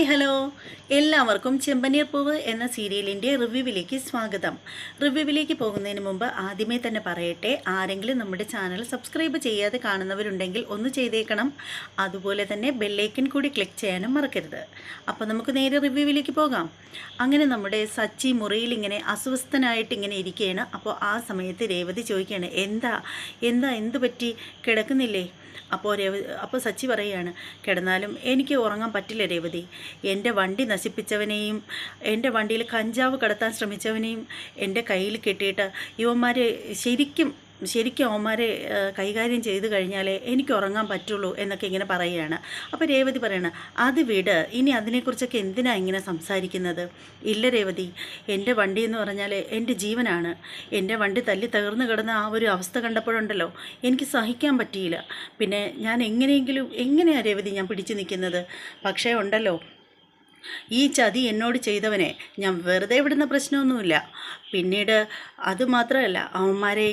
Hi hello, എല്ലാവർക്കും ചെമ്പനീർ പൂവ് എന്ന സീരിയലിൻ്റെ റിവ്യൂവിലേക്ക് സ്വാഗതം. റിവ്യൂവിലേക്ക് പോകുന്നതിന് മുമ്പ് ആദ്യമേ തന്നെ പറയട്ടെ, ആരെങ്കിലും നമ്മുടെ ചാനൽ സബ്സ്ക്രൈബ് ചെയ്യാതെ കാണുന്നവരുണ്ടെങ്കിൽ ഒന്ന് ചെയ്തേക്കണം. അതുപോലെ തന്നെ ബെല്ലൈക്കൺ കൂടി ക്ലിക്ക് ചെയ്യാനും മറക്കരുത്. അപ്പോൾ നമുക്ക് നേരെ റിവ്യൂവിലേക്ക് പോകാം. അങ്ങനെ നമ്മുടെ സച്ചി മുറിയിൽ ഇങ്ങനെ അസ്വസ്ഥനായിട്ട് ഇങ്ങനെ ഇരിക്കുകയാണ്. അപ്പോൾ ആ സമയത്ത് രേവതി ചോദിക്കുകയാണ്, എന്ത് പറ്റി, കിടക്കുന്നില്ലേ? അപ്പോൾ സച്ചി പറയുകയാണ്, കിടന്നാലും എനിക്ക് ഉറങ്ങാൻ പറ്റില്ല രേവതി. എൻ്റെ വണ്ടി നശിപ്പിച്ചവനെയും എൻ്റെ വണ്ടിയിൽ കഞ്ചാവ് കടത്താൻ ശ്രമിച്ചവനെയും എൻ്റെ കയ്യിൽ കെട്ടിയിട്ട് ഇവന്മാരെ ശരിക്കും അവന്മാരെ കൈകാര്യം ചെയ്ത് കഴിഞ്ഞാലേ എനിക്ക് ഉറങ്ങാൻ പറ്റുള്ളൂ എന്നൊക്കെ ഇങ്ങനെ പറയുകയാണ്. അപ്പോൾ രേവതി പറയണം, അത് വിട്, ഇനി അതിനെക്കുറിച്ചൊക്കെ എന്തിനാണ് ഇങ്ങനെ സംസാരിക്കുന്നത്? ഇല്ല രേവതി, എൻ്റെ വണ്ടി എന്ന് പറഞ്ഞാൽ എൻ്റെ ജീവനാണ്. എൻ്റെ വണ്ടി തല്ലി തകർന്നു കിടന്ന ആ ഒരു അവസ്ഥ കണ്ടപ്പോഴുണ്ടല്ലോ, എനിക്ക് സഹിക്കാൻ പറ്റിയില്ല. പിന്നെ ഞാൻ എങ്ങനെയാണ് രേവതി ഞാൻ പിടിച്ചു നിൽക്കുന്നത്? പക്ഷേ ഉണ്ടല്ലോ, ഈ ചതി എന്നോട് ചെയ്തവനെ ഞാൻ വെറുതെ വിടുന്ന പ്രശ്നമൊന്നുമില്ല. പിന്നീട് അതുമാത്രമല്ല, അവന്മാരെ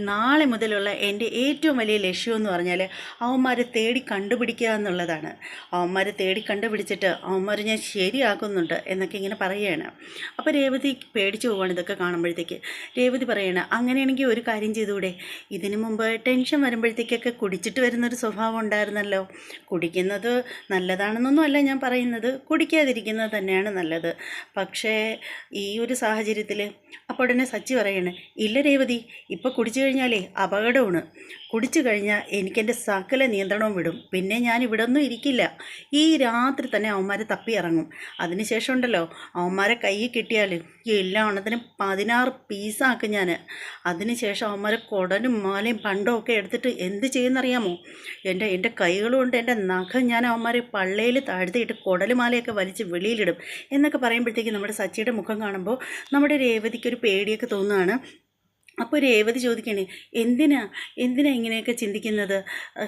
നാളെ മുതലുള്ള എൻ്റെ ഏറ്റവും വലിയ ലക്ഷ്യമെന്ന് പറഞ്ഞാൽ അവന്മാരെ തേടി കണ്ടുപിടിക്കുക എന്നുള്ളതാണ്. അവന്മാരെ തേടി കണ്ടുപിടിച്ചിട്ട് അവന്മാരെ ഞാൻ ശരിയാക്കുന്നുണ്ട് എന്നൊക്കെ ഇങ്ങനെ പറയുകയാണ്. അപ്പോൾ രേവതി പേടിച്ചു പോവുകയാണ് ഇതൊക്കെ കാണുമ്പോഴത്തേക്ക്. രേവതി പറയണം, അങ്ങനെയാണെങ്കിൽ ഒരു കാര്യം ചെയ്തുകൂടെ? ഇതിനു മുമ്പ് ടെൻഷൻ വരുമ്പോഴത്തേക്കൊക്കെ കുടിച്ചിട്ട് വരുന്നൊരു സ്വഭാവം ഉണ്ടായിരുന്നല്ലോ. കുടിക്കുന്നത് നല്ലതാണെന്നൊന്നും അല്ല ഞാൻ പറയുന്നത്, കുടിക്കാതിരിക്കുന്നത് തന്നെയാണ് നല്ലത്. പക്ഷേ ഈ ഒരു സാഹചര്യത്തിൽ അപ്പോൾ ഉടനെ സച്ചി പറയണേ, ഇല്ല രേവതി, ഇപ്പോൾ കുടിച്ചു കഴിഞ്ഞാലേ അപകടമാണ്. കുടിച്ചു കഴിഞ്ഞാൽ എനിക്കെൻ്റെ സകല നിയന്ത്രണവും വിടും. പിന്നെ ഞാൻ ഇവിടെ ഒന്നും ഇരിക്കില്ല. ഈ രാത്രി തന്നെ അവന്മാരെ തപ്പി ഇറങ്ങും. അതിനുശേഷം ഉണ്ടല്ലോ, അവന്മാരെ കയ്യിൽ കിട്ടിയാൽ എല്ലാ എണ്ണത്തിനും 16 പീസാക്കും ഞാൻ. അതിനുശേഷം അവന്മാരെ കുടലും മാലയും പണ്ടവും ഒക്കെ എടുത്തിട്ട് എന്ത് ചെയ്യുന്നറിയാമോ? എൻ്റെ കൈകളുകൊണ്ട് എൻ്റെ നഖം ഞാൻ അവന്മാരെ പള്ളയിൽ താഴ്ത്തിയിട്ട് കുടലുമാലയൊക്കെ വലിച്ച് വെളിയിലിടും എന്നൊക്കെ പറയുമ്പോഴത്തേക്ക് നമ്മുടെ സച്ചിയുടെ മുഖം കാണുമ്പോൾ നമ്മുടെ രേവതിക്കൊരു പേടിയൊക്കെ തോന്നുകയാണ്. അപ്പോൾ രേവതി ചോദിക്കണേ, എന്തിനാ ഇങ്ങനെയൊക്കെ ചിന്തിക്കുന്നത്?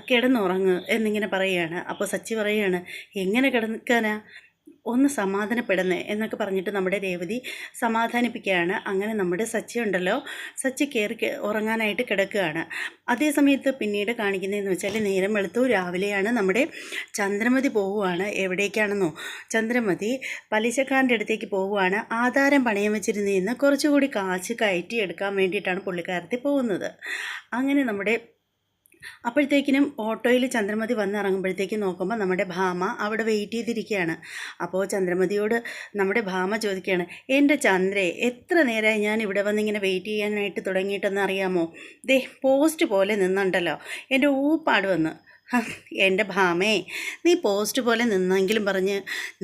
കിടന്നുറങ്ങ് എന്നിങ്ങനെ പറയുകയാണ്. അപ്പോൾ സച്ചി പറയുകയാണ്, എങ്ങനെ കിടക്കാനാ, ഒന്ന് സമാധാനപ്പെടുന്നേ എന്നൊക്കെ പറഞ്ഞിട്ട് നമ്മുടെ രേവതി സമാധാനിപ്പിക്കുകയാണ്. അങ്ങനെ നമ്മുടെ സച്ചി ഉണ്ടല്ലോ, സച്ചി കയറി ഉറങ്ങാനായിട്ട് കിടക്കുകയാണ്. അതേ സമയത്ത് പിന്നീട് കാണിക്കുന്നതെന്ന് വെച്ചാൽ, നേരം വെളുത്തു, രാവിലെയാണ്. നമ്മുടെ ചന്ദ്രമതി പോവുകയാണ്. എവിടേക്കാണെന്നോ, ചന്ദ്രമതി പലിശക്കാരൻ്റെ അടുത്തേക്ക് പോവുകയാണ്. ആധാരം പണയം വെച്ചിരുന്നതിന് കുറച്ചുകൂടി കാശ് കയറ്റി എടുക്കാൻ വേണ്ടിയിട്ടാണ് പുള്ളിക്കാരത്തി പോകുന്നത്. അങ്ങനെ അപ്പോഴത്തേക്കിനും ഓട്ടോയിൽ ചന്ദ്രമതി വന്നിറങ്ങുമ്പോഴത്തേക്കും നോക്കുമ്പോൾ നമ്മുടെ ഭാമ അവിടെ വെയിറ്റ് ചെയ്തിരിക്കുകയാണ്. അപ്പോൾ ചന്ദ്രമതിയോട് നമ്മുടെ ഭാമ ചോദിക്കുകയാണ്, എൻ്റെ ചന്ദ്രേ, എത്ര നേരമായി ഞാൻ ഇവിടെ വന്നിങ്ങനെ വെയിറ്റ് ചെയ്യാനായിട്ട് തുടങ്ങിയിട്ടെന്ന് അറിയാമോ? ദേ പോസ്റ്റ് പോലെ നിന്നുണ്ടല്ലോ, എൻ്റെ ഊപ്പാട് വന്ന്. എൻ്റെ ഭാമേ, നീ പോസ്റ്റ് പോലെ നിന്നെങ്കിലും പറഞ്ഞ്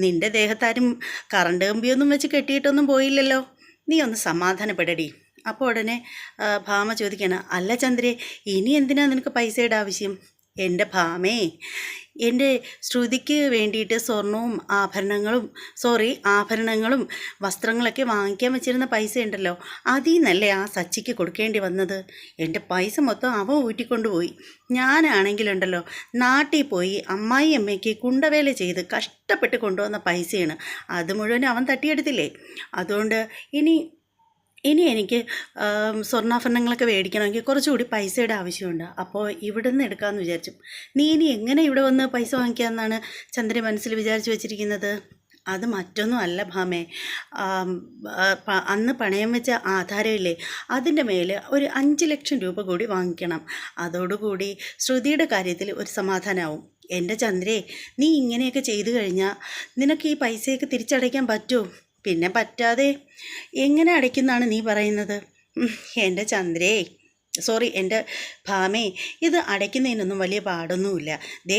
നിൻ്റെ ദേഹത്താരും കറണ്ട് കമ്പിയൊന്നും വെച്ച് കെട്ടിയിട്ടൊന്നും പോയില്ലല്ലോ. നീ ഒന്ന് സമാധാനപ്പെടടി. അപ്പോൾ ഉടനെ ഭാമ ചോദിക്കുകയാണ്, അല്ല ചന്ദ്രേ, ഇനി എന്തിനാ നിനക്ക് പൈസയുടെ ആവശ്യം? എൻ്റെ ഭാമേ, എൻ്റെ ശ്രുതിക്ക് വേണ്ടിയിട്ട് സ്വർണവും ആഭരണങ്ങളും വസ്ത്രങ്ങളൊക്കെ വാങ്ങിക്കാൻ വെച്ചിരുന്ന പൈസ ഉണ്ടല്ലോ, അതിൽ നിന്നല്ലേ ആ സച്ചിക്ക് കൊടുക്കേണ്ടി വന്നത്. എൻ്റെ പൈസ മൊത്തം അവൻ ഊറ്റിക്കൊണ്ടുപോയി. ഞാനാണെങ്കിലുണ്ടല്ലോ, നാട്ടിൽ പോയി അമ്മയ്ക്ക് കുണ്ടവേല ചെയ്ത് കഷ്ടപ്പെട്ട് കൊണ്ടുവന്ന പൈസയാണ്. അത് മുഴുവൻ അവൻ തട്ടിയെടുത്തില്ലേ. അതുകൊണ്ട് ഇനി എനിക്ക് സ്വർണ്ണാഭരണങ്ങളൊക്കെ മേടിക്കണമെങ്കിൽ കുറച്ചുകൂടി പൈസയുടെ ആവശ്യമുണ്ട്. അപ്പോൾ ഇവിടെ നിന്ന് എടുക്കാമെന്ന് വിചാരിച്ചു. നീ ഇനി എങ്ങനെ ഇവിടെ വന്ന് പൈസ വാങ്ങിക്കാമെന്നാണ് ചന്ദ്ര മനസ്സിൽ വിചാരിച്ചു വെച്ചിരിക്കുന്നത്? അത് മറ്റൊന്നും അല്ല ഭാമേ, അന്ന് പണയം വെച്ച ആധാരമില്ലേ, അതിൻ്റെ മേൽ ഒരു 5 ലക്ഷം രൂപ കൂടി വാങ്ങിക്കണം. അതോടുകൂടി ശ്രുതിയുടെ കാര്യത്തിൽ ഒരു സമാധാനമാവും. എൻ്റെ ചന്ദ്രേ, നീ ഇങ്ങനെയൊക്കെ ചെയ്തു കഴിഞ്ഞാൽ നിനക്ക് ഈ പൈസയൊക്കെ തിരിച്ചടയ്ക്കാൻ പറ്റുമോ? പിന്നെ പറ്റാതെ എങ്ങനെ അടയ്ക്കുന്നാണ് നീ പറയുന്നത്? എൻ്റെ ചന്ദ്രേ, എൻ്റെ ഭാമേ, ഇത് അടയ്ക്കുന്നതിനൊന്നും വലിയ പാടൊന്നുമില്ല. ദേ,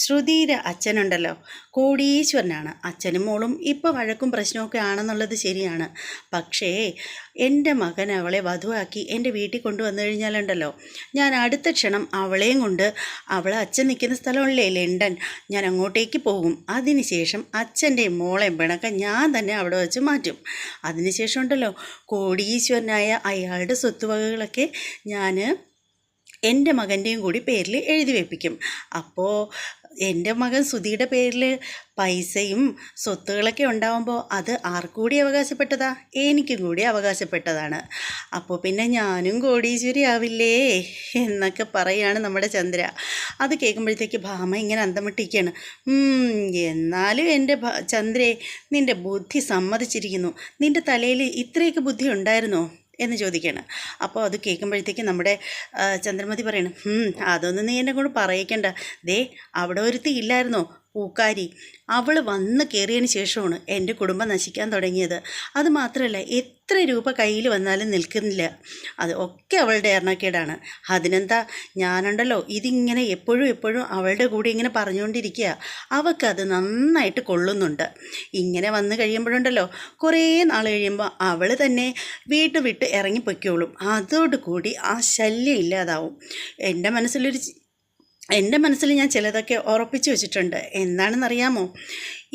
ശ്രുതിയുടെ അച്ഛനുണ്ടല്ലോ, കോടീശ്വരനാണ്. അച്ഛനും മോളും ഇപ്പോൾ വഴക്കും പ്രശ്നമൊക്കെ ആണെന്നുള്ളത് ശരിയാണ്. പക്ഷേ എൻ്റെ മകൻ അവളെ വധുവാക്കി എൻ്റെ വീട്ടിൽ കൊണ്ടുവന്നു കഴിഞ്ഞാലുണ്ടല്ലോ, ഞാൻ അടുത്ത ക്ഷണം അവളെയും കൊണ്ട്, അവളെ അച്ഛൻ നിൽക്കുന്ന സ്ഥലമല്ലേ ലണ്ടൻ, ഞാൻ അങ്ങോട്ടേക്ക് പോകും. അതിനുശേഷം അച്ഛൻ്റെയും മോളെയും പിണക്കം ഞാൻ തന്നെ അവിടെ വെച്ച് മാറ്റും. അതിനുശേഷം ഉണ്ടല്ലോ, കോടീശ്വരനായ അയാളുടെ സ്വത്തുവകകളൊക്കെ ഞാൻ എൻ്റെ മകൻ്റെയും കൂടി പേരിൽ എഴുതി വെപ്പിക്കും. അപ്പോൾ എൻ്റെ മകൻ സുധിയുടെ പേരിൽ പൈസയും സ്വത്തുകളൊക്കെ ഉണ്ടാവുമ്പോൾ അത് ആർക്കൂടി അവകാശപ്പെട്ടതാ? എനിക്കും കൂടി അവകാശപ്പെട്ടതാണ്. അപ്പോൾ പിന്നെ ഞാനും കോടീശ്വരി ആവില്ലേ എന്നൊക്കെ പറയാണ് നമ്മുടെ ചന്ദ്ര. അത് കേൾക്കുമ്പോഴത്തേക്ക് ഭാമ ഇങ്ങനെ അന്തമിട്ടിരിക്കുകയാണ്. എന്നാലും എൻ്റെ ചന്ദ്രേ, നിൻ്റെ ബുദ്ധി സമ്മതിച്ചിരിക്കുന്നു. നിൻ്റെ തലയിൽ ഇത്രയൊക്കെ ബുദ്ധി ഉണ്ടായിരുന്നോ എന്ന് ചോദിക്കുകയാണ്. അപ്പോൾ അത് കേൾക്കുമ്പോഴത്തേക്ക് നമ്മുടെ ചന്ദ്രമതി പറയണം, അതൊന്നും നീ എന്നെ കൊണ്ട് പറയിക്കണ്ട. ദേ അവിടെ ഒരുത്തി ഇല്ലായിരുന്നോ, പൂക്കാരി, അവൾ വന്ന് കയറിയതിന് ശേഷമാണ് എൻ്റെ കുടുംബം നശിക്കാൻ തുടങ്ങിയത്. അതുമാത്രമല്ല, എത്ര രൂപ കയ്യിൽ വന്നാലും നിൽക്കുന്നില്ല. അത് ഒക്കെ അവളുടെ എണ്ണക്കേടാണ്. അതിനെന്താ, ഞാനുണ്ടല്ലോ ഇതിങ്ങനെ എപ്പോഴും അവളുടെ കൂടെ ഇങ്ങനെ പറഞ്ഞുകൊണ്ടിരിക്കുക. അവൾക്കത് നന്നായിട്ട് കൊള്ളുന്നുണ്ട്. ഇങ്ങനെ വന്നു കഴിയുമ്പോഴുണ്ടല്ലോ, കുറേ നാൾ കഴിയുമ്പോൾ അവൾ തന്നെ വീട്ട് വിട്ട് ഇറങ്ങിപ്പൊയ്ക്കോളും. അതോടുകൂടി ആ ശല്യം ഇല്ലാതാവും. എൻ്റെ മനസ്സിൽ ഞാൻ ചിലതൊക്കെ ഉറപ്പിച്ചു വെച്ചിട്ടുണ്ട്. എന്താണെന്നറിയാമോ?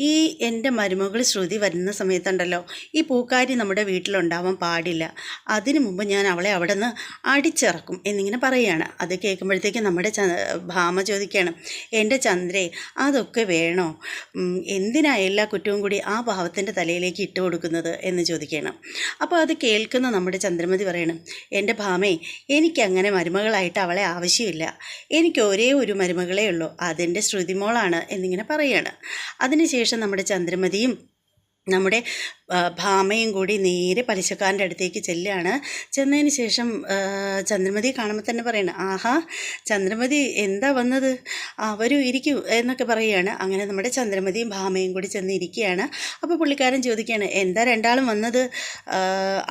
ഈ എൻ്റെ മരുമകൾ ശ്രുതി വരുന്ന സമയത്തുണ്ടല്ലോ, ഈ പൂക്കാരി നമ്മുടെ വീട്ടിലുണ്ടാവാൻ പാടില്ല. അതിനു മുമ്പ് ഞാൻ അവളെ അവിടെ നിന്ന് അടിച്ചിറക്കും എന്നിങ്ങനെ പറയുകയാണ്. അത് കേൾക്കുമ്പോഴത്തേക്ക് നമ്മുടെ ഭാമ ചോദിക്കുകയാണ്, എൻ്റെ ചന്ദ്രേ, അതൊക്കെ വേണോ? എന്തിനാ എല്ലാ കുറ്റവും കൂടി ആ പാവത്തിൻ്റെ തലയിലേക്ക് ഇട്ട് കൊടുക്കുന്നത് എന്ന് ചോദിക്കുകയാണ്. അപ്പോൾ അത് കേൾക്കുന്ന നമ്മുടെ ചന്ദ്രമതി പറയണം, എൻ്റെ ഭാമേ, എനിക്കങ്ങനെ മരുമകളായിട്ട് അവളെ ആവശ്യമില്ല. എനിക്ക് ഒരേ ഒരു മരുമകളേ ഉള്ളൂ, അതെൻ്റെ ശ്രുതിമോളാണ് എന്നിങ്ങനെ പറയുകയാണ്. അതിനുശേഷം നമ്മുടെ ചന്ദ്രമതിയും നമ്മുടെ ഭാമയും കൂടി നേരെ പലിശക്കാരൻ്റെ അടുത്തേക്ക് ചെല്ലുകയാണ്. ചെന്നതിന് ശേഷം ചന്ദ്രമതി കാണുമ്പോൾ തന്നെ പറയണം, ആഹാ ചന്ദ്രമതി എന്താ വന്നത്, വരൂ ഇരിക്കൂ എന്നൊക്കെ പറയുകയാണ്. അങ്ങനെ നമ്മുടെ ചന്ദ്രമതിയും ഭാമയും കൂടി ചെന്ന് ഇരിക്കുകയാണ്. അപ്പോൾ പുള്ളിക്കാരൻ ചോദിക്കുകയാണ്, എന്താ രണ്ടാളും വന്നത്?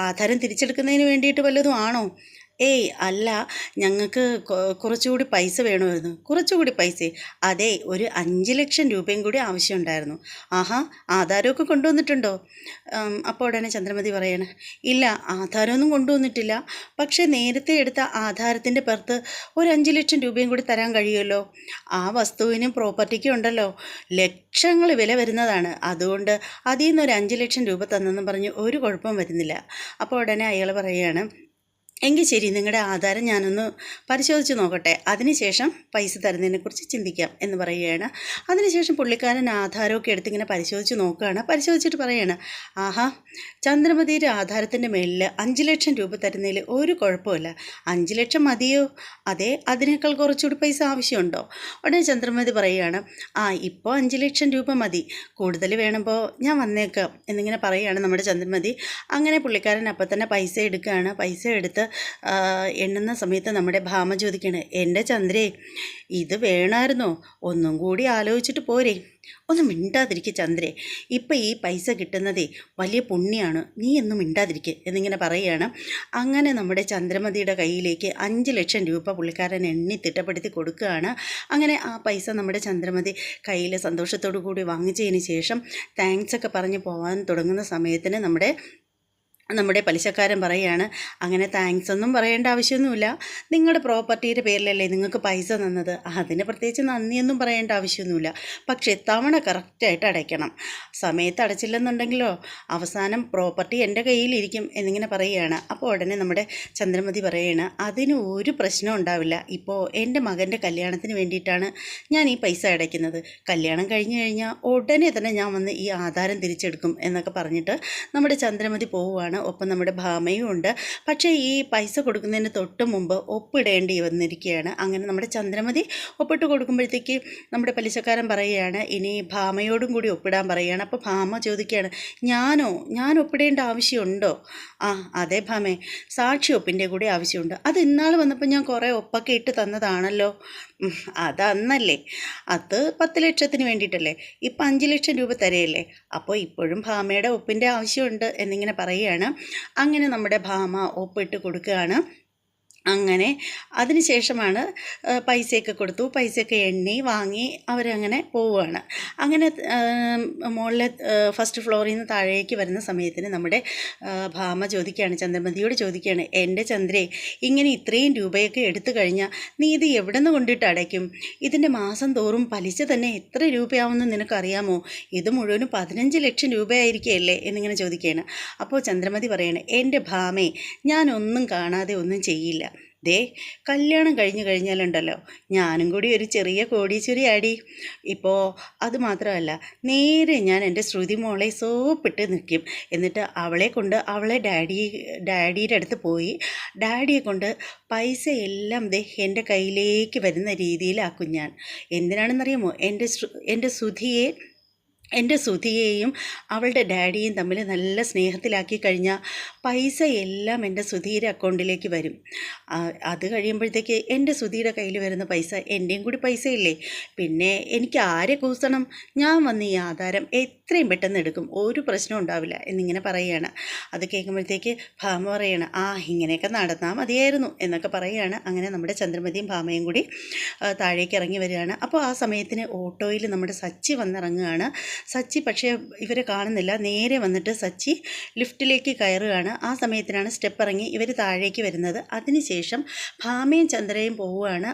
ആധാരം തിരിച്ചെടുക്കുന്നതിന് വേണ്ടിയിട്ട് വല്ലതും ആണോ? ഏയ് അല്ല, ഞങ്ങൾക്ക് കുറച്ചുകൂടി പൈസ വേണമായിരുന്നു. കുറച്ചുകൂടി പൈസ? അതെ, ഒരു 5 ലക്ഷം രൂപയും കൂടി ആവശ്യമുണ്ടായിരുന്നു. ആഹാ, ആധാരമൊക്കെ കൊണ്ടുവന്നിട്ടുണ്ടോ? അപ്പോൾ ഉടനെ ചന്ദ്രമതി പറയാണ്, ഇല്ല, ആധാരമൊന്നും കൊണ്ടുവന്നിട്ടില്ല. പക്ഷേ നേരത്തെ എടുത്ത ആധാരത്തിൻ്റെ പുറത്ത് ഒരു 5 ലക്ഷം രൂപയും കൂടി തരാൻ കഴിയുമല്ലോ. ആ വസ്തുവിനും പ്രോപ്പർട്ടിക്കും ഉണ്ടല്ലോ ലക്ഷങ്ങൾ വില വരുന്നതാണ്. അതുകൊണ്ട് അതിൽ നിന്ന് ഒരു 5 ലക്ഷം രൂപ തന്നെന്ന് പറഞ്ഞ് ഒരു കുഴപ്പം വരുന്നില്ല. അപ്പോൾ ഉടനെ അയാൾ പറയുകയാണ്, എങ്കിൽ ശരി, നിങ്ങളുടെ ആധാരം ഞാനൊന്ന് പരിശോധിച്ച് നോക്കട്ടെ, അതിനുശേഷം പൈസ തരുന്നതിനെക്കുറിച്ച് ചിന്തിക്കാം എന്ന് പറയുകയാണ്. അതിനുശേഷം പുള്ളിക്കാരൻ ആധാരമൊക്കെ എടുത്തിങ്ങനെ പരിശോധിച്ച് നോക്കുകയാണ്. പരിശോധിച്ചിട്ട് പറയുകയാണ്, ആഹാ, ചന്ദ്രമതിയുടെ ആധാരത്തിൻ്റെ മേലിൽ 5 ലക്ഷം രൂപ തരുന്നതിൽ ഒരു കുഴപ്പമില്ല. 5 ലക്ഷം മതിയോ? അതെ, അതിനേക്കാൾ കുറച്ചുകൂടി പൈസ ആവശ്യമുണ്ടോ? ഉടനെ ചന്ദ്രമതി പറയുകയാണ്, ഇപ്പോൾ 5 ലക്ഷം രൂപ മതി, കൂടുതൽ വേണമ്പോൾ ഞാൻ വന്നേക്കാം എന്നിങ്ങനെ പറയുകയാണ് നമ്മുടെ ചന്ദ്രമതി. അങ്ങനെ പുള്ളിക്കാരൻ അപ്പം തന്നെ പൈസ എടുക്കുകയാണ്. പൈസ എടുത്ത് എണ്ണുന്ന സമയത്ത് നമ്മുടെ ഭാമ ചോദിക്കുകയാണ്, എൻ്റെ ചന്ദ്രേ, ഇത് വേണമായിരുന്നോ? ഒന്നും കൂടി ആലോചിച്ചിട്ട് പോരെ? ഒന്നും മിണ്ടാതിരിക്കുക ചന്ദ്രേ, ഇപ്പം ഈ പൈസ കിട്ടുന്നതേ വലിയ പുണ്യമാണ്, നീ ഒന്നും മിണ്ടാതിരിക്കുക എന്നിങ്ങനെ പറയുകയാണ്. അങ്ങനെ നമ്മുടെ ചന്ദ്രമതിയുടെ കയ്യിലേക്ക് 5 ലക്ഷം രൂപ പുള്ളിക്കാരൻ എണ്ണി തിട്ടപ്പെടുത്തി കൊടുക്കുകയാണ്. അങ്ങനെ ആ പൈസ നമ്മുടെ ചന്ദ്രമതി കയ്യിൽ സന്തോഷത്തോടു കൂടി വാങ്ങിച്ചതിന് ശേഷം താങ്ക്സ് ഒക്കെ പറഞ്ഞ് പോകാൻ തുടങ്ങുന്ന സമയത്തിന് നമ്മുടെ പലിശക്കാരൻ പറയുകയാണ്, അങ്ങനെ താങ്ക്സ് ഒന്നും പറയേണ്ട ആവശ്യമൊന്നുമില്ല. നിങ്ങളുടെ പ്രോപ്പർട്ടിയുടെ പേരിലല്ലേ നിങ്ങൾക്ക് പൈസ തന്നത്, അതിന് പ്രത്യേകിച്ച് നന്ദിയൊന്നും പറയേണ്ട ആവശ്യമൊന്നുമില്ല. പക്ഷേ തവണ കറക്റ്റായിട്ട് അടയ്ക്കണം. സമയത്ത് അടച്ചില്ലെന്നുണ്ടെങ്കിലോ അവസാനം പ്രോപ്പർട്ടി എൻ്റെ കയ്യിലിരിക്കും എന്നിങ്ങനെ പറയുകയാണ്. അപ്പോൾ ഉടനെ നമ്മുടെ ചന്ദ്രമതി പറയുകയാണ്, അതിന് ഒരു പ്രശ്നം ഉണ്ടാവില്ല. ഇപ്പോൾ എൻ്റെ മകൻ്റെ കല്യാണത്തിന് വേണ്ടിയിട്ടാണ് ഞാൻ ഈ പൈസ അടയ്ക്കുന്നത്. കല്യാണം കഴിഞ്ഞ് കഴിഞ്ഞാൽ ഉടനെ തന്നെ ഞാൻ വന്ന് ഈ ആധാരം തിരിച്ചെടുക്കും എന്നൊക്കെ പറഞ്ഞിട്ട് നമ്മുടെ ചന്ദ്രമതി പോവുകയാണ്. ഒപ്പം നമ്മുടെ ഭാമയും ഉണ്ട്. പക്ഷേ ഈ പൈസ കൊടുക്കുന്നതിന് തൊട്ട് മുമ്പ് ഒപ്പിടേണ്ടി വന്നിരിക്കുകയാണ്. അങ്ങനെ നമ്മുടെ ചന്ദ്രമതി ഒപ്പിട്ട് കൊടുക്കുമ്പോഴത്തേക്ക് നമ്മുടെ പലിശക്കാരൻ പറയുകയാണ്, ഇനി ഭാമയോടും കൂടി ഒപ്പിടാൻ പറയുകയാണ്. അപ്പോൾ ഭാമ ചോദിക്കുകയാണ്, ഞാൻ ഒപ്പിടേണ്ട ആവശ്യമുണ്ടോ? അതെ ഭാമേ, സാക്ഷി ഒപ്പിൻ്റെ കൂടി ആവശ്യമുണ്ട്. അത് ഇന്നാൾ വന്നപ്പോൾ ഞാൻ കുറേ ഒപ്പൊക്കെ ഇട്ട് തന്നതാണല്ലോ. അതന്നല്ലേ, അത് 10 ലക്ഷത്തിന് വേണ്ടിയിട്ടല്ലേ. ഇപ്പം 5 ലക്ഷം രൂപ തരയല്ലേ, അപ്പോൾ ഇപ്പോഴും ഭാമയുടെ ഒപ്പിൻ്റെ ആവശ്യമുണ്ട് എന്നിങ്ങനെ പറയുകയാണ്. അങ്ങനെ നമ്മുടെ ഭാമ ഒപ്പിട്ട് കൊടുക്കുകയാണ്. അങ്ങനെ അതിനുശേഷമാണ് പൈസയൊക്കെ കൊടുത്തു, പൈസയൊക്കെ എണ്ണി വാങ്ങി അവരങ്ങനെ പോവുകയാണ്. അങ്ങനെ മുകളിലെ ഫസ്റ്റ് ഫ്ലോറിൽ നിന്ന് താഴേക്ക് വരുന്ന സമയത്തിന് നമ്മുടെ ഭാമ ചോദിക്കുകയാണ്, ചന്ദ്രമതിയോട് ചോദിക്കുകയാണ്, എൻ്റെ ചന്ദ്രേ, ഇങ്ങനെ ഇത്രയും രൂപയൊക്കെ എടുത്തു കഴിഞ്ഞാൽ നീ ഇത് എവിടെ നിന്ന് കൊണ്ടിട്ട് അടയ്ക്കും? ഇതിൻ്റെ മാസം തോറും പലിശ തന്നെ എത്ര രൂപയാവുമെന്ന് നിനക്കറിയാമോ? ഇത് മുഴുവനും 15 ലക്ഷം രൂപയായിരിക്കുകയല്ലേ എന്നിങ്ങനെ ചോദിക്കുകയാണ്. അപ്പോൾ ചന്ദ്രമതി പറയാണ്, എൻ്റെ ഭാമേ, ഞാനൊന്നും കാണാതെ ഒന്നും ചെയ്യില്ല. ദേ കല്യാണം കഴിഞ്ഞു കഴിഞ്ഞാലുണ്ടല്ലോ ഞാനും കൂടി ഒരു ചെറിയ കോടീശ്വരി ആടി. ഇപ്പോൾ അത് മാത്രമല്ല, നേരെ ഞാൻ എൻ്റെ ശ്രുതി മോളെ സോപ്പിട്ട് നിൽക്കും. എന്നിട്ട് അവളെ കൊണ്ട് അവളെ ഡാഡിയുടെ അടുത്ത് പോയി ഡാഡിയെ കൊണ്ട് പൈസ എല്ലാം ദേ എൻ്റെ കയ്യിലേക്ക് വരുന്ന രീതിയിലാക്കും ഞാൻ. എന്തിനാണെന്നറിയാമോ? എൻ്റെ സുധിയെയും അവളുടെ ഡാഡിയും തമ്മിൽ നല്ല സ്നേഹത്തിലാക്കി കഴിഞ്ഞാൽ പൈസ എല്ലാം എൻ്റെ സുധിയുടെ അക്കൗണ്ടിലേക്ക് വരും. അത് കഴിയുമ്പോഴത്തേക്ക് എൻ്റെ സുധിയുടെ കയ്യിൽ വരുന്ന പൈസ എൻ്റെയും കൂടി പൈസയില്ലേ. പിന്നെ എനിക്ക് ആരെ കൂസണം? ഞാൻ വന്ന് ഈ ആധാരം എത്രയും പെട്ടെന്ന് എടുക്കും, ഒരു പ്രശ്നം ഉണ്ടാവില്ല എന്നിങ്ങനെ പറയുകയാണ്. അത് കേൾക്കുമ്പോഴത്തേക്ക് ഭാമ പറയാണ്, ഇങ്ങനെയൊക്കെ നടന്നാൽ മതിയായിരുന്നു എന്നൊക്കെ പറയുകയാണ്. അങ്ങനെ നമ്മുടെ ചന്ദ്രമതിയും ഭാമയും കൂടി താഴേക്ക് ഇറങ്ങി വരികയാണ്. അപ്പോൾ ആ സമയത്തിന് ഓട്ടോയിൽ നമ്മുടെ സച്ചി വന്നിറങ്ങുകയാണ്. സച്ചി പക്ഷേ ഇവരെ കാണുന്നില്ല. നേരെ വന്നിട്ട് സച്ചി ലിഫ്റ്റിലേക്ക് കയറുകയാണ്. ആ സമയത്തിനാണ് സ്റ്റെപ്പ് ഇറങ്ങി ഇവർ താഴേക്ക് വരുന്നത്. അതിനുശേഷം ഭാമയും ചന്ദ്രയും പോവുകയാണ്.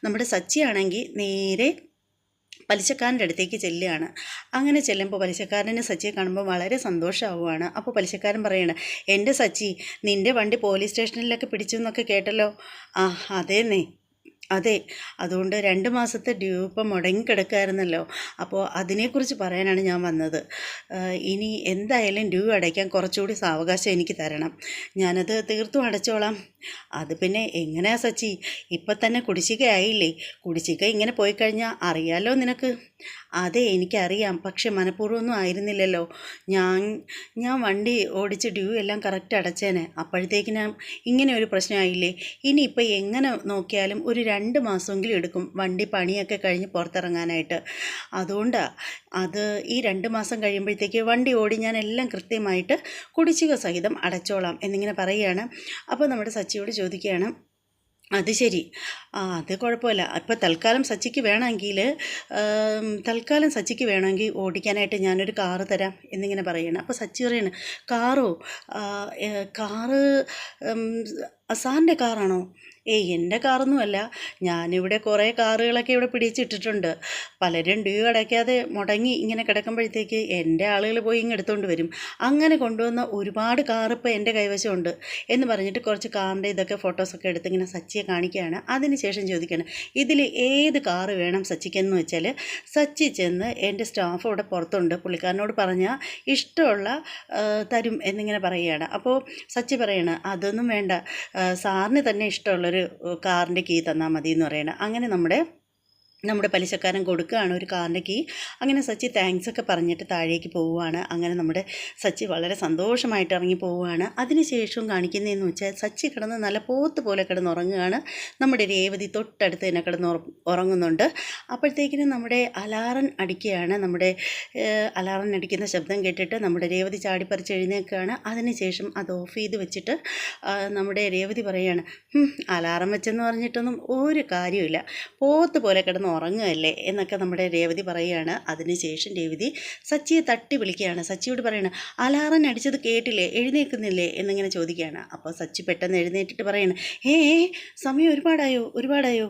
നമ്മുടെ സച്ചിയാണെങ്കിൽ നേരെ പലിശക്കാരൻ്റെ അടുത്തേക്ക് ചെല്ലുകയാണ്. അങ്ങനെ ചെല്ലുമ്പോൾ പലിശക്കാരന് സച്ചിയെ കാണുമ്പോൾ വളരെ സന്തോഷമാവുകയാണ്. അപ്പോൾ പലിശക്കാരൻ പറയാണ്, എൻ്റെ സച്ചി, നിൻ്റെ വണ്ടി പോലീസ് സ്റ്റേഷനിലൊക്കെ പിടിച്ചു എന്നൊക്കെ കേട്ടല്ലോ. അതേന്നേ, അതെ, അതുകൊണ്ട് 2 മാസത്തെ ഡ്യൂ ഇപ്പം മുടങ്ങിക്കിടക്കായിരുന്നല്ലോ. അപ്പോൾ അതിനെക്കുറിച്ച് പറയാനാണ് ഞാൻ വന്നത്. ഇനി എന്തായാലും ഡ്യൂ അടയ്ക്കാൻ കുറച്ചുകൂടി സാവകാശം എനിക്ക് തരണം. ഞാനത് തീർത്തും അടച്ചോളാം. അത് പിന്നെ എങ്ങനെയാ സച്ചി, ഇപ്പം തന്നെ കുടിശ്ശികയായില്ലേ? കുടിശ്ശിക ഇങ്ങനെ പോയി കഴിഞ്ഞാൽ അറിയാലോ നിനക്ക്. അതെ, എനിക്കറിയാം. പക്ഷെ മനഃപൂർവ്വമൊന്നും ആയിരുന്നില്ലല്ലോ. ഞാൻ വണ്ടി ഓടിച്ച് ഡ്യൂ എല്ലാം കറക്റ്റ് അടച്ചേനെ. അപ്പോഴത്തേക്കിനും ഇങ്ങനെ ഒരു പ്രശ്നമായില്ലേ. ഇനിയിപ്പോൾ എങ്ങനെ നോക്കിയാലും ഒരു 2 മാസമെങ്കിലും എടുക്കും വണ്ടി പണിയൊക്കെ കഴിഞ്ഞ് പുറത്തിറങ്ങാനായിട്ട്. അതുകൊണ്ടാണ് അത് ഈ 2 മാസം കഴിയുമ്പോഴത്തേക്ക് വണ്ടി ഓടി ഞാൻ എല്ലാം കൃത്യമായിട്ട് കുടിശ്ശിക സഹിതം അടച്ചോളാം എന്നിങ്ങനെ പറയുകയാണ്. അപ്പോൾ നമ്മുടെ സച്ചിയോട് ചോദിക്കുകയാണ്, അത് ശരി, അത് കുഴപ്പമില്ല. അപ്പോൾ തൽക്കാലം സച്ചിക്ക് വേണമെങ്കിൽ ഓടിക്കാനായിട്ട് ഞാനൊരു കാറ് തരാം എന്നിങ്ങനെ പറയുകയാണ്. അപ്പോൾ സച്ചി പറയാണ്, കാറോ? കാറ് സാറിൻ്റെ കാറാണോ? എൻ്റെ കാറൊന്നുമല്ല. ഞാനിവിടെ കുറേ കാറുകളൊക്കെ ഇവിടെ പിടിച്ചിട്ടിട്ടുണ്ട്. പലരും ഡ്യൂ അടയ്ക്കാതെ മുടങ്ങി ഇങ്ങനെ കിടക്കുമ്പോഴത്തേക്ക് എൻ്റെ ആളുകൾ പോയി ഇങ്ങ് എടുത്തുകൊണ്ട് വരും. അങ്ങനെ കൊണ്ടുവന്ന ഒരുപാട് കാറ് ഇപ്പോൾ എൻ്റെ കൈവശമുണ്ട് എന്ന് പറഞ്ഞിട്ട് കുറച്ച് കാറിൻ്റെ ഇതൊക്കെ ഫോട്ടോസൊക്കെ എടുത്ത് ഇങ്ങനെ സച്ചിയെ കാണിക്കുകയാണ്. അതിനുശേഷം ചോദിക്കുകയാണ്, ഇതിൽ ഏത് കാറ് വേണം സച്ചിക്കെന്ന് വെച്ചാൽ സച്ചി ചെന്ന് എൻ്റെ സ്റ്റാഫ് ഇവിടെ പുറത്തുണ്ട്, പുള്ളിക്കാരനോട് പറഞ്ഞാൽ ഇഷ്ടമുള്ള തരും എന്നിങ്ങനെ പറയുകയാണ്. അപ്പോൾ സച്ചി പറയാണ്, അതൊന്നും വേണ്ട, സാറിന് തന്നെ ഇഷ്ടമുള്ളൊരു കാറിൻ്റെ കീ തന്നാൽ മതി എന്ന് പറയണം. അങ്ങനെ നമ്മുടെ പലിശക്കാരൻ കൊടുക്കുകയാണ് ഒരു കാറിൻ്റെ കീ. അങ്ങനെ സച്ചി താങ്ക്സ് ഒക്കെ പറഞ്ഞിട്ട് താഴേക്ക് പോവുകയാണ്. അങ്ങനെ നമ്മുടെ സച്ചി വളരെ സന്തോഷമായിട്ട് ഇറങ്ങി പോവുകയാണ്. അതിനുശേഷം കാണിക്കുന്നതെന്ന് വെച്ചാൽ സച്ചി കിടന്ന് നല്ല പോത്ത് പോലെ കിടന്നുറങ്ങുകയാണ്. നമ്മുടെ രേവതി തൊട്ടടുത്ത് തന്നെ ഉറങ്ങുന്നുണ്ട്. അപ്പോഴത്തേക്കിനും നമ്മുടെ അലാറം അടിക്കുകയാണ്. നമ്മുടെ അലാറം അടിക്കുന്ന ശബ്ദം കേട്ടിട്ട് നമ്മുടെ രേവതി ചാടിപ്പറിച്ച് എഴുന്നേൽക്കുകയാണ്. അതിനുശേഷം അത് ഓഫ് ചെയ്ത് വെച്ചിട്ട് നമ്മുടെ രേവതി പറയുകയാണ്, അലാറം വെച്ചെന്ന് പറഞ്ഞിട്ടൊന്നും ഒരു കാര്യമില്ല, പോത്ത് പോലെ കിടന്ന് ഉറങ്ങുകയല്ലേ എന്നൊക്കെ നമ്മുടെ രേവതി പറയുകയാണ്. അതിനുശേഷം രേവതി സച്ചിയെ തട്ടി വിളിക്കുകയാണ്. സച്ചിയോട് പറയണം, അലാറം അടിച്ചത് കേട്ടില്ലേ, എഴുന്നേൽക്കുന്നില്ലേ എന്നിങ്ങനെ ചോദിക്കുകയാണ്. അപ്പോൾ സച്ചി പെട്ടെന്ന് എഴുന്നേറ്റിട്ട് പറയണം, സമയം ഒരുപാടായോ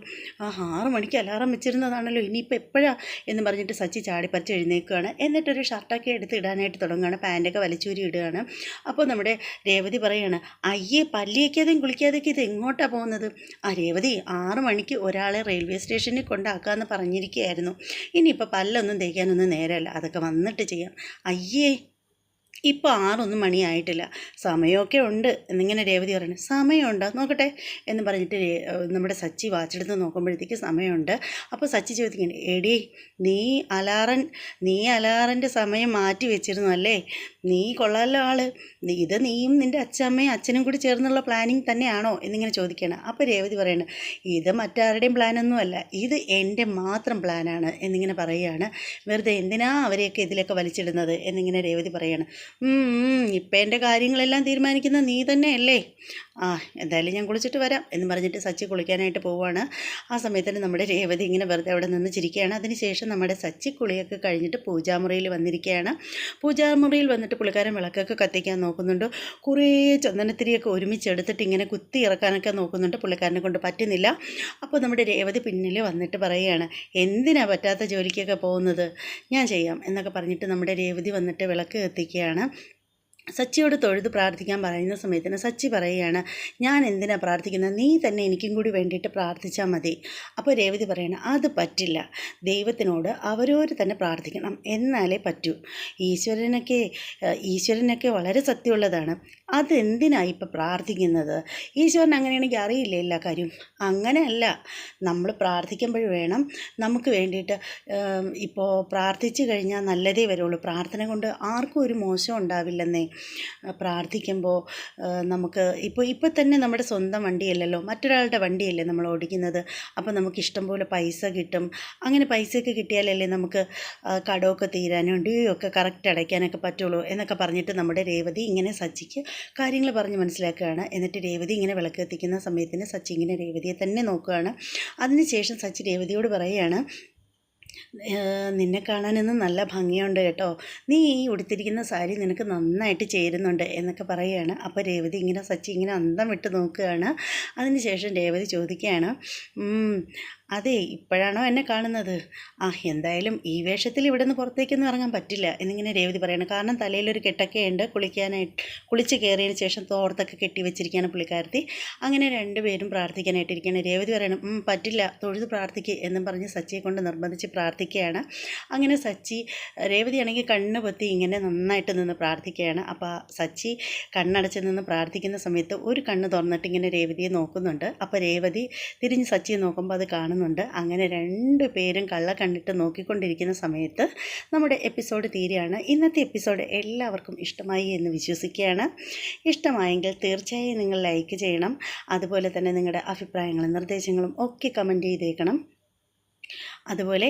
6 മണിക്ക് അലാറം വെച്ചിരുന്നതാണല്ലോ, ഇനിയിപ്പോൾ എപ്പോഴാ എന്ന് പറഞ്ഞിട്ട് സച്ചി ചാടിപ്പറിച്ച് എഴുന്നേൽക്കുകയാണ്. എന്നിട്ടൊരു ഷർട്ടൊക്കെ എടുത്ത് ഇടാനായിട്ട് തുടങ്ങുകയാണ്. പാൻറ്റൊക്കെ വലിച്ചൂരി ഇടുകയാണ്. അപ്പോൾ നമ്മുടെ രേവതി പറയുകയാണ്, അയ്യേ, പല്ലിയേക്കാതെയും കുളിക്കാതെയൊക്കെ ഇത് എങ്ങോട്ടാണ് പോകുന്നത്? രേവതി, 6 മണിക്ക് ഒരാളെ റെയിൽവേ സ്റ്റേഷനിൽ കൊണ്ടാക്കാമെന്ന് പറഞ്ഞിരിക്കുകയായിരുന്നു. ഇനിയിപ്പോൾ പല്ലൊന്നും തേക്കാനൊന്നും നേരമല്ല, അതൊക്കെ വന്നിട്ട് ചെയ്യാം. അയ്യേ, ഇപ്പോൾ 6 മണിയായിട്ടില്ല, സമയമൊക്കെ ഉണ്ട് എന്നിങ്ങനെ രേവതി പറയുന്നത്. സമയമുണ്ടോ നോക്കട്ടെ എന്ന് പറഞ്ഞിട്ട് നമ്മുടെ സച്ചി വാച്ചെടുത്ത് നോക്കുമ്പോഴത്തേക്ക് സമയമുണ്ട്. അപ്പോൾ സച്ചി ചോദിക്കുന്നു, എടി, നീ അലാറിൻ്റെ സമയം മാറ്റി വെച്ചിരുന്നു അല്ലേ? നീ കൊള്ളാമല്ലോ ആള്. ഇത് നീയും നിൻ്റെ അച്ഛനും കൂടി ചേർന്നുള്ള പ്ലാനിങ് തന്നെയാണോ എന്നിങ്ങനെ ചോദിക്കുകയാണ്. അപ്പോൾ രേവതി പറയുന്നത്, ഇത് മറ്റാരുടെയും പ്ലാനൊന്നുമല്ല, ഇത് എൻ്റെ മാത്രം പ്ലാനാണ് എന്നിങ്ങനെ പറയുകയാണ്. വെറുതെ എന്തിനാ അവരെയൊക്കെ ഇതിലൊക്കെ വലിച്ചിടുന്നത് എന്നിങ്ങനെ രേവതി പറയുകയാണ്. ഇപ്പം എൻ്റെ കാര്യങ്ങളെല്ലാം തീരുമാനിക്കുന്ന നീ തന്നെയല്ലേ? എന്തായാലും ഞാൻ കുളിച്ചിട്ട് വരാം എന്ന് പറഞ്ഞിട്ട് സച്ചി കുളിക്കാനായിട്ട് പോവുകയാണ്. ആ സമയത്തിന് നമ്മുടെ രേവതി ഇങ്ങനെ വെറുതെ അവിടെ നിന്ന് ചിരിക്കുകയാണ്. അതിനുശേഷം നമ്മുടെ സച്ചി കുളിയൊക്കെ കഴിഞ്ഞിട്ട് പൂജാമുറിയിൽ വന്നിരിക്കുകയാണ്. പൂജാമുറിയിൽ വന്നിട്ട് പുള്ളിക്കാരൻ വിളക്കൊക്കെ കത്തിക്കാൻ നോക്കുന്നുണ്ട്. കുറേ ചന്ദനത്തിരിയൊക്കെ ഒരുമിച്ചെടുത്തിട്ട് ഇങ്ങനെ കുത്തി ഇറക്കാനൊക്കെ നോക്കുന്നുണ്ട്. പുള്ളിക്കാരനെ കൊണ്ട് പറ്റുന്നില്ല. അപ്പോൾ നമ്മുടെ രേവതി പിന്നിൽ വന്നിട്ട് പറയുകയാണ്, എന്തിനാ പറ്റാത്ത ജോലിക്കൊക്കെ പോകുന്നത്, ഞാൻ ചെയ്യാം എന്നൊക്കെ പറഞ്ഞിട്ട് നമ്മുടെ രേവതി വന്നിട്ട് വിളക്ക് കത്തിക്കുകയാണ്. സച്ചിയോട് തൊഴുത് പ്രാർത്ഥിക്കാൻ പറയുന്ന സമയത്തിന് സച്ചി പറയുകയാണ്, ഞാൻ എന്തിനാണ് പ്രാർത്ഥിക്കുന്നത്, നീ തന്നെ എനിക്കും കൂടി വേണ്ടിയിട്ട് പ്രാർത്ഥിച്ചാൽ മതി. അപ്പോൾ രേവതി പറയണം, അത് പറ്റില്ല, ദൈവത്തിനോട് അവരവർ തന്നെ പ്രാർത്ഥിക്കണം, എന്നാലേ പറ്റൂ. ഈശ്വരനൊക്കെ വളരെ സത്യമുള്ളതാണ്, അതെന്തിനാണ് ഇപ്പം പ്രാർത്ഥിക്കുന്നത്? ഈശ്വരൻ അങ്ങനെയാണെങ്കിൽ അറിയില്ല എല്ലാ കാര്യം. അങ്ങനെയല്ല, നമ്മൾ പ്രാർത്ഥിക്കുമ്പോൾ വേണം നമുക്ക് വേണ്ടിയിട്ട്. ഇപ്പോൾ പ്രാർത്ഥിച്ചു കഴിഞ്ഞാൽ നല്ലതേ വരുള്ളൂ. പ്രാർത്ഥന കൊണ്ട് ആർക്കും ഒരു മോശം ഉണ്ടാവില്ലെന്നേ. പ്രാർത്ഥിക്കുമ്പോൾ നമുക്ക് ഇപ്പോൾ തന്നെ നമ്മുടെ സ്വന്തം വണ്ടിയല്ലല്ലോ, മറ്റൊരാളുടെ വണ്ടിയല്ലേ നമ്മൾ ഓടിക്കുന്നത്. അപ്പോൾ നമുക്ക് ഇഷ്ടം പോലെ പൈസ കിട്ടും. അങ്ങനെ പൈസയൊക്കെ കിട്ടിയാലല്ലേ നമുക്ക് കടമൊക്കെ തീരാനും ഡ്യൂയൊക്കെ കറക്റ്റ് അടയ്ക്കാനൊക്കെ പറ്റുള്ളൂ എന്നൊക്കെ പറഞ്ഞിട്ട് നമ്മുടെ രേവതി ഇങ്ങനെ സച്ചിക്ക് കാര്യങ്ങൾ പറഞ്ഞ് മനസ്സിലാക്കുകയാണ്. എന്നിട്ട് രേവതി ഇങ്ങനെ വിളക്ക് കത്തിക്കുന്ന സമയത്തിന് സച്ചി ഇങ്ങനെ രേവതിയെ തന്നെ നോക്കുകയാണ്. അതിനുശേഷം സച്ചി രേവതിയോട് പറയുകയാണ്, നിന്നെ കാണാനൊന്നും നല്ല ഭംഗിയുണ്ട് കേട്ടോ, നീ ഈ ഉടുത്തിരിക്കുന്ന സാരി നിനക്ക് നന്നായിട്ട് ചേരുന്നുണ്ട് എന്നൊക്കെ പറയുകയാണ്. അപ്പോൾ രേവതി ഇങ്ങനെ സച്ചി ഇങ്ങനെ അന്തം വിട്ട് നോക്കുകയാണ്. അതിനുശേഷം രേവതി ചോദിക്കുകയാണ്, അതെ, ഇപ്പോഴാണോ എന്നെ കാണുന്നത്? എന്തായാലും ഈ വേഷത്തിൽ ഇവിടെ നിന്ന് പുറത്തേക്കൊന്നും ഇറങ്ങാൻ പറ്റില്ല എന്നിങ്ങനെ രേവതി പറയണം. കാരണം തലയിലൊരു കെട്ടൊക്കെ ഉണ്ട്, കുളിച്ച് കയറിയതിന് ശേഷം തോർത്തൊക്കെ കെട്ടി വെച്ചിരിക്കുകയാണ് പുള്ളിക്കാരത്തി. അങ്ങനെ രണ്ടുപേരും പ്രാർത്ഥിക്കാനായിട്ടിരിക്കുകയാണ്. രേവതി പറയണം, പറ്റില്ല, തൊഴുത് പ്രാർത്ഥിക്കുക എന്നും പറഞ്ഞ് സച്ചിയെ കൊണ്ട് നിർബന്ധിച്ച് പ്രാർത്ഥിക്കുകയാണ്. അങ്ങനെ രേവതിയാണെങ്കിൽ കണ്ണ് പൊത്തി ഇങ്ങനെ നന്നായിട്ട് നിന്ന് പ്രാർത്ഥിക്കുകയാണ്. അപ്പോൾ സച്ചി കണ്ണടച്ച് നിന്ന് പ്രാർത്ഥിക്കുന്ന സമയത്ത് ഒരു കണ്ണ് തുറന്നിട്ട് ഇങ്ങനെ രേവതിയെ നോക്കുന്നുണ്ട്. അപ്പോൾ രേവതി തിരിഞ്ഞ് സച്ചിയെ നോക്കുമ്പോൾ അത് കാണുന്നുണ്ട്. അങ്ങനെ രണ്ടു പേരും കള്ള കണ്ടിട്ട് നോക്കിക്കൊണ്ടിരിക്കുന്ന സമയത്ത് നമ്മുടെ എപ്പിസോഡ് തീരുകയാണ്. ഇന്നത്തെ എപ്പിസോഡ് എല്ലാവർക്കും ഇഷ്ടമായി എന്ന് വിശ്വസിക്കുകയാണ്. ഇഷ്ടമായെങ്കിൽ തീർച്ചയായും നിങ്ങൾ ലൈക്ക് ചെയ്യണം. അതുപോലെ തന്നെ നിങ്ങളുടെ അഭിപ്രായങ്ങളും നിർദ്ദേശങ്ങളും ഒക്കെ കമൻറ്റ് ചെയ്തേക്കണം. അതുപോലെ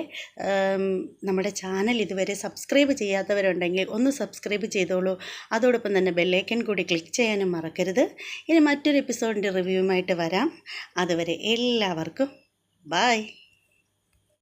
നമ്മുടെ ചാനൽ ഇതുവരെ സബ്സ്ക്രൈബ് ചെയ്യാത്തവരുണ്ടെങ്കിൽ ഒന്ന് സബ്സ്ക്രൈബ് ചെയ്തോളൂ. അതോടൊപ്പം തന്നെ ബെല്ലൈക്കൺ കൂടി ക്ലിക്ക് ചെയ്യാനും മറക്കരുത്. ഇനി മറ്റൊരു എപ്പിസോഡിൻ്റെ റിവ്യൂവുമായിട്ട് വരാം. അതുവരെ എല്ലാവർക്കും ബൈ.